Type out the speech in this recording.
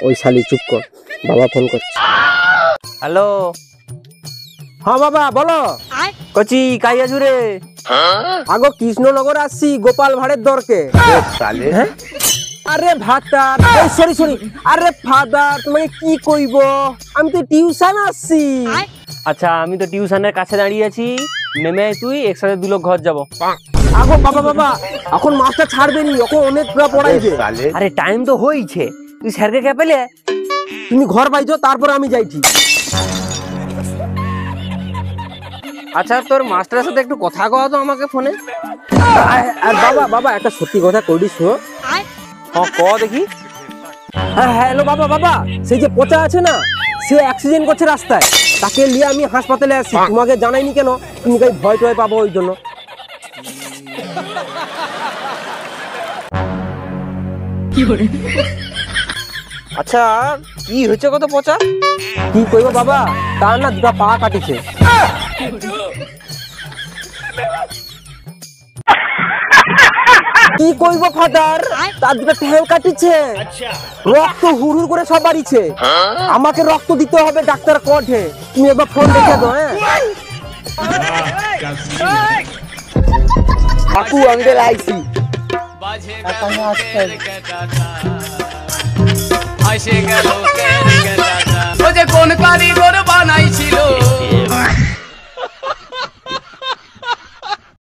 ওই শালি চুপ কর, বাবা ফোন করছে। হ্যালো, হ্যাঁ বাবা বলো। কচি কাই আছু রে? আগো কৃষ্ণনগর আসছি গোপাল ভাড়ের দরকে। সালে হ্যাঁ? আরে ভাতার, সরি সরি, আরে ফাদার তোমাকে কি কইব, আমি তো টিউশন আসছি। আচ্ছা, আমি তো টিউশনের কাছে দাঁড়িয়ে আছি, নেমে আয় তুই, একসাথে দুলোক ঘর যাব। আগো বাবা বাবা, এখন মাস্টার ছাড়বে নি, এখন অনেক পড়াইবে। আরে টাইম তো হইছে, তুই স্যারকে কে পেলে? তুমি ঘর পাইছো, তারপর আমি যাইছি। আচ্ছা, তোর মাস্টারের সাথে একটু কথা কওয়া তো আমাকে ফোনে। আর বাবা বাবা একটা সত্যি কথা কইলি শোনো। হ্যাঁ ক দেখি। হ্যাঁ হ্যালো বাবা বাবা, সেই যে পচা আছে না, সে অ্যাক্সিডেন্ট করছে রাস্তায়, তাকে নিয়ে আমি হাসপাতালে আসছি। তোমাকে জানাইনি কেন, তুমি কাই ভয় টয় পাবো ওই জন্য। আচ্ছা, কি হয়েছে কত পচা? কি কইবো বাবা, তার না দুটা পা কাটিছে। কি কইবো ফাদার, তার দুটা ঠ্যাং কাটিছে, রক্ত হুড় হুড় করে সব বাড়িছে। আমাকে রক্ত দিতে হবে ডাক্তার কোঠে, তুমি একবার ফোন দেখে দাও। হ্যাঁ কাকু, আঙ্কেল আইছি। কোন কারিগর বানাইছিল